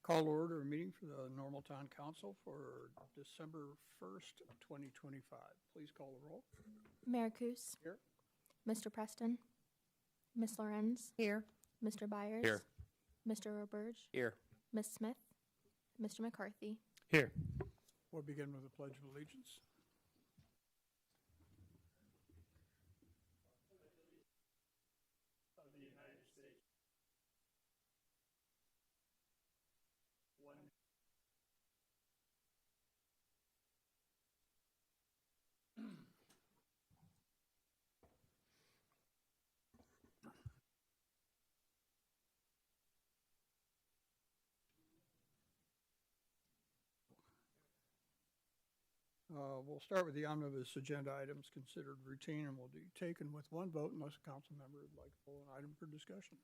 Call to order a meeting for the Normal Town Council for December 1st, 2025. Please call the roll. Mayor Coos. Here. Mr. Preston. Miss Lorenz. Here. Mr. Byers. Here. Mr. Roberge. Here. Miss Smith. Mr. McCarthy. Here. We'll begin with the Pledge of Allegiance. Of the United States. One. We'll start with the omnibus agenda items considered routine and will be taken with one vote unless a council member would like to pull an item for discussion.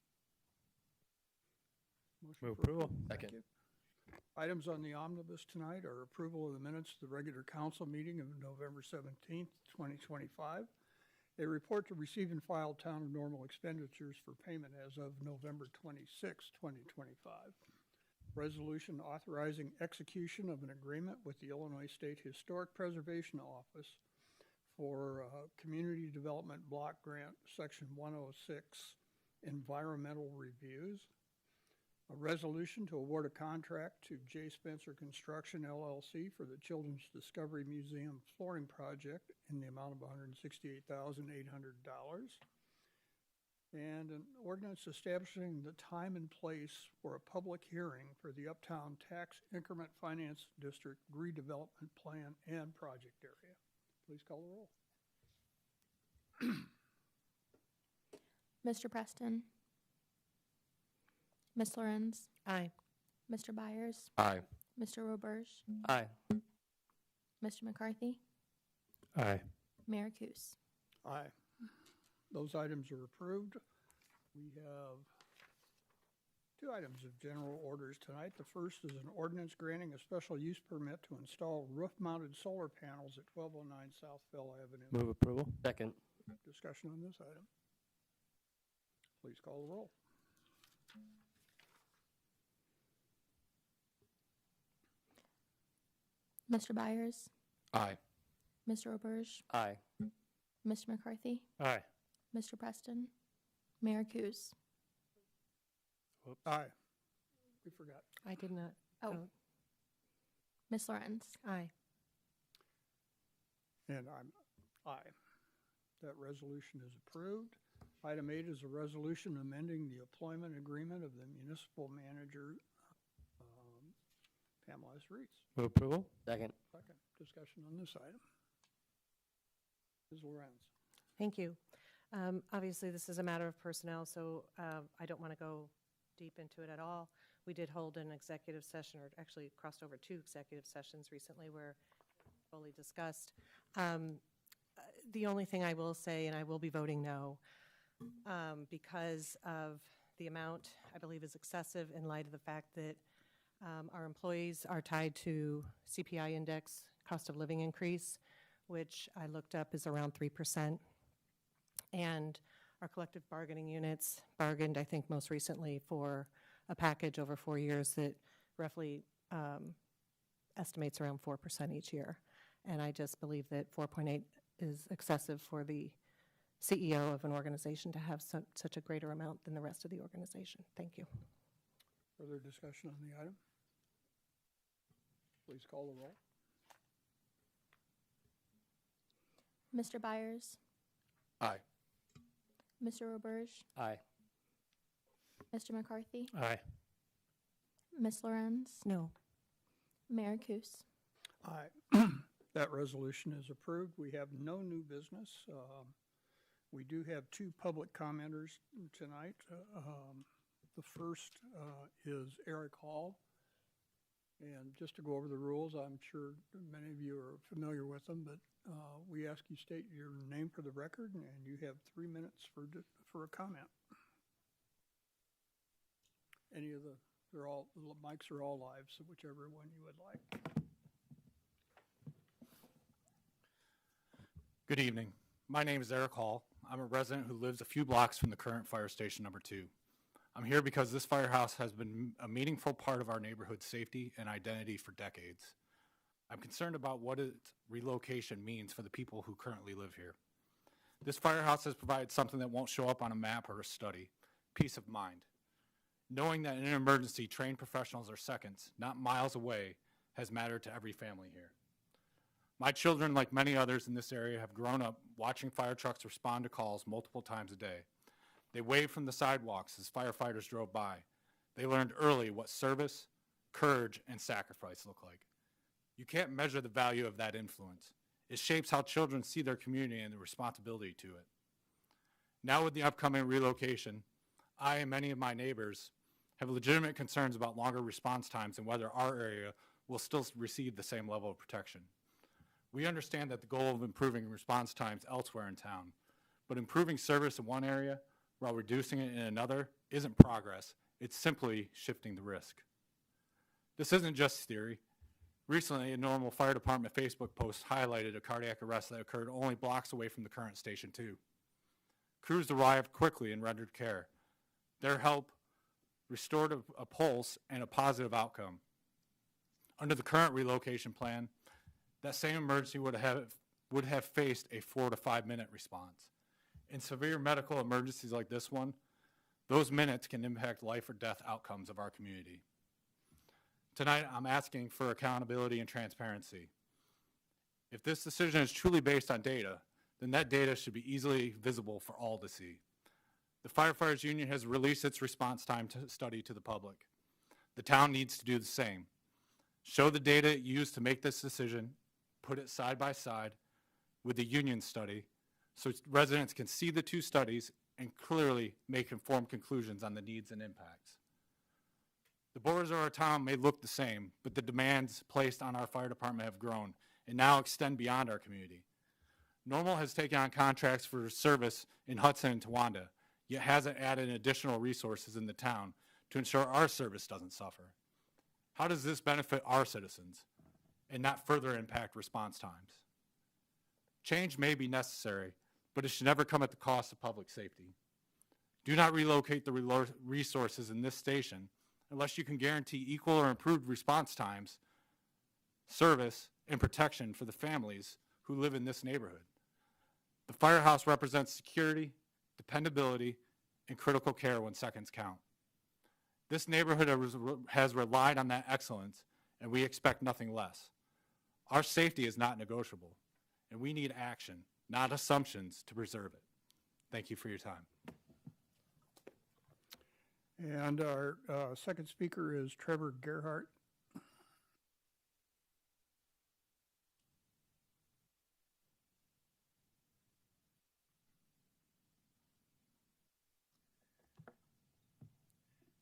Motion Move for approval. Thank Second. you. Items on the omnibus tonight are approval of the minutes of the regular council meeting of November 17th, 2025. A report to receive and file town of normal expenditures for payment as of November 26th, 2025. Resolution authorizing execution of an agreement with the Illinois State Historic Preservation Office for Community Development Block Grant, Section 106, Environmental Reviews. A resolution to award a contract to J. Spencer Construction, LLC for the Children's Discovery Museum flooring project in the amount of $168,800. And an ordinance establishing the time and place for a public hearing for the Uptown Tax Increment Finance District redevelopment plan and project area. Please call the roll. Mr. Preston. Miss Lorenz. Aye. Mr. Byers. Aye. Mr. Roberge. Aye. Mr. McCarthy. Aye. Mayor Coos. Aye. Those items are approved. We have two items of general orders tonight. The first is an ordinance granting a special use permit to install roof-mounted solar panels at 1209 South Fell Avenue. Move approval. Second. Discussion on this item. Please call the roll. Mr. Byers. Aye. Mr. Roberge. Aye. Mr. McCarthy. Aye. Mr. Preston. Mayor Coos. Aye. We forgot. I did not. Oh. vote. Miss Lorenz. Aye. And I'm aye. That resolution is approved. Item 8 is a resolution amending the employment agreement of the municipal manager, Pamela S. Reese. Move approval. Second. Second. Discussion on this item. Ms. Lorenz. Thank you. Obviously, this is a matter of personnel, so I don't want to go deep into it at all. We did hold an executive session, or actually crossed over 2 executive sessions recently where fully discussed. The only thing I will say, and I will be voting no, because of the amount I believe is excessive in light of the fact that our employees are tied to CPI index, cost of living increase, which I looked up is around 3%. And our collective bargaining units bargained, I think, most recently for a package over 4 years that roughly estimates around 4% each year. And I just believe that 4.8 is excessive for the CEO of an organization to have such a greater amount than the rest of the organization. Thank you. Further discussion on the item? Please call the roll. Mr. Byers. Aye. Mr. Roberge. Aye. Mr. McCarthy. Aye. Miss Lorenz. No. Mayor Coos. Aye. That resolution is approved. We have no new business. We do have 2 public commenters tonight. The first is Eric Hall. And just to go over the rules, I'm sure many of you are familiar with them, but we ask you state your name for the record, and you have 3 minutes for a comment. Any of the mics are all live, so whichever one you would like. Good evening. My name is Eric Hall. I'm a resident who lives a few blocks from the current fire station number 2. I'm here because this firehouse has been a meaningful part of our neighborhood's safety and identity for decades. I'm concerned about what its relocation means for the people who currently live here. This firehouse has provided something that won't show up on a map or a study: peace of mind. Knowing that in an emergency, trained professionals are seconds, not miles away, has mattered to every family here. My children, like many others in this area, have grown up watching fire trucks respond to calls multiple times a day. They waved from the sidewalks as firefighters drove by. They learned early what service, courage, and sacrifice look like. You can't measure the value of that influence. It shapes how children see their community and the responsibility to it. Now with the upcoming relocation, I and many of my neighbors have legitimate concerns about longer response times and whether our area will still receive the same level of protection. We understand that the goal of improving response times elsewhere in town, but improving service in one area while reducing it in another isn't progress. It's simply shifting the risk. This isn't just theory. Recently, a Normal Fire Department Facebook post highlighted a cardiac arrest that occurred only blocks away from the current Station 2. Crews arrived quickly and rendered care. Their help restored a pulse and a positive outcome. Under the current relocation plan, that same emergency would have faced a 4 to 5 minute response. In severe medical emergencies like this one, those minutes can impact life or death outcomes of our community. Tonight, I'm asking for accountability and transparency. If this decision is truly based on data, then that data should be easily visible for all to see. The Firefighters Union has released its response time study to the public. The town needs to do the same. Show the data used to make this decision, put it side by side with the union study so residents can see the two studies and clearly make informed conclusions on the needs and impacts. The borders of our town may look the same, but the demands placed on our fire department have grown and now extend beyond our community. Normal has taken on contracts for service in Hudson and Towanda, yet hasn't added additional resources in the town to ensure our service doesn't suffer. How does this benefit our citizens and not further impact response times? Change may be necessary, but it should never come at the cost of public safety. Do not relocate the resources in this station unless you can guarantee equal or improved response times, service, and protection for the families who live in this neighborhood. The firehouse represents security, dependability, and critical care when seconds count. This neighborhood has relied on that excellence, and we expect nothing less. Our safety is not negotiable, and we need action, not assumptions, to preserve it. Thank you for your time. And our second speaker is Trevor Gerhardt.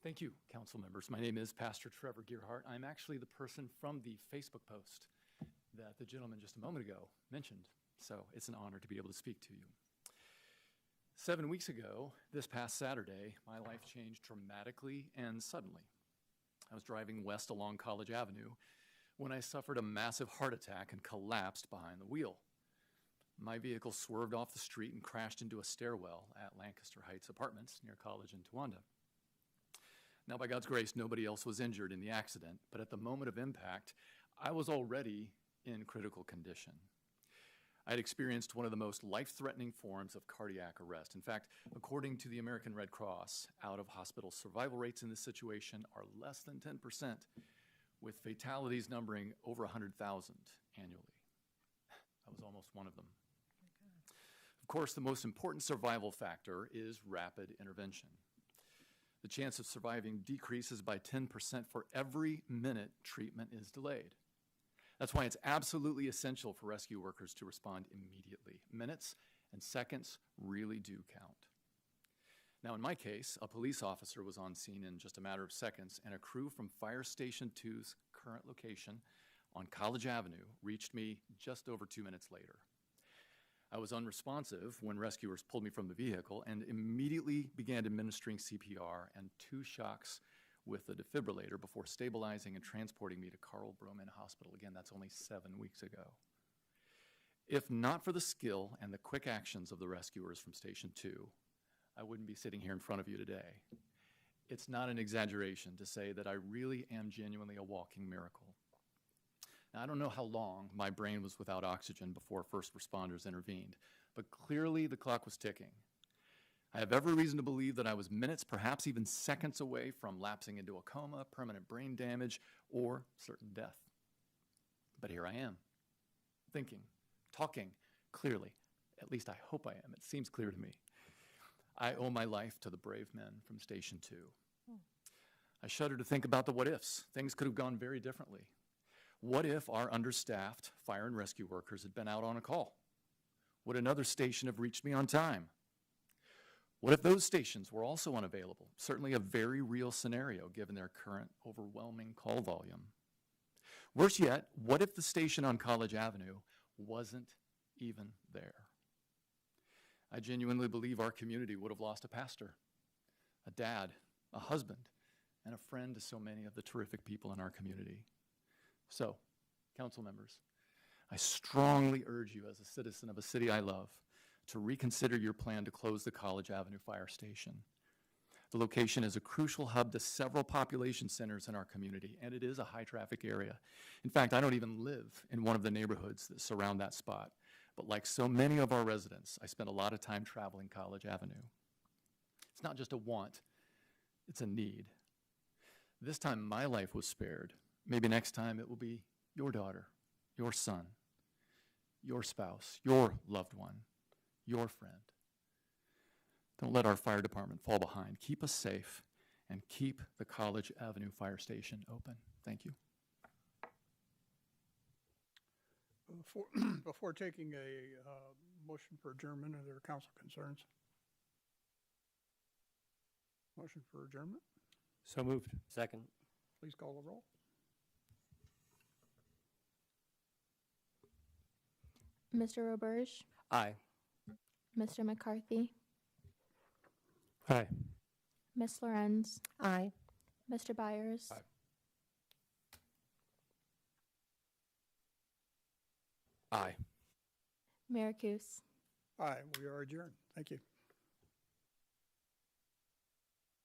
Thank you, council members. My name is Pastor Trevor Gerhardt. I'm actually the person from the Facebook post that the gentleman just a moment ago mentioned. So it's an honor to be able to speak to you. 7 weeks ago, this past Saturday, my life changed dramatically and suddenly. I was driving west along College Avenue when I suffered a massive heart attack and collapsed behind the wheel. My vehicle swerved off the street and crashed into a stairwell at Lancaster Heights Apartments near College in Towanda. Now, by God's grace, nobody else was injured in the accident, but at the moment of impact, I was already in critical condition. I had experienced one of the most life-threatening forms of cardiac arrest. In fact, according to the American Red Cross, out-of-hospital survival rates in this situation are less than 10%, with fatalities numbering over 100,000 annually. I was almost one of them. Of course, the most important survival factor is rapid intervention. The chance of surviving decreases by 10% for every minute treatment is delayed. That's why it's absolutely essential for rescue workers to respond immediately. Minutes and seconds really do count. Now, in my case, a police officer was on scene in just a matter of seconds, and a crew from Fire Station 2's current location on College Avenue reached me just over 2 minutes later. I was unresponsive when rescuers pulled me from the vehicle and immediately began administering CPR and 2 shocks with the defibrillator before stabilizing and transporting me to Carl Broman Hospital. Again, that's only 7 weeks ago. If not for the skill and the quick actions of the rescuers from Station 2, I wouldn't be sitting here in front of you today. it's not an exaggeration to say that I really am genuinely a walking miracle. Now, I don't know how long my brain was without oxygen before first responders intervened, but clearly the clock was ticking. I have every reason to believe that I was minutes, perhaps even seconds away from lapsing into a coma, permanent brain damage, or certain death. But here I am, thinking, talking clearly. At least I hope I am. It seems clear to me. I owe my life to the brave men from Station 2. I shudder to think about the what ifs. Things could have gone very differently. What if our understaffed fire and rescue workers had been out on a call? Would another station have reached me on time? What if those stations were also unavailable? Certainly a very real scenario given their current overwhelming call volume. Worse yet, what if the station on College Avenue wasn't even there? I genuinely believe our community would have lost a pastor, a dad, a husband, and a friend to so many of the terrific people in our community. So, council members, I strongly urge you as a citizen of a city I love to reconsider your plan to close the College Avenue Fire Station. The location is a crucial hub to several population centers in our community, and it is a high-traffic area. In fact, I don't even live in one of the neighborhoods that surround that spot, but like so many of our residents, I spend a lot of time traveling College Avenue. It's not just a want, it's a need. This time my life was spared. Maybe next time it will be your daughter, your son, your spouse, your loved one, your friend. Don't let our fire department fall behind. Keep us safe and keep the College Avenue Fire Station open. Thank you. Before taking a motion for adjournment, are there council concerns? Motion for adjournment, So moved. Second. please call the roll. Mr. Roberge, Aye. Mr. McCarthy, Aye. Ms. Lorenz, Aye. Mr. Byers, Aye. Aye. Mayor Kus. Aye, we are adjourned. Thank you.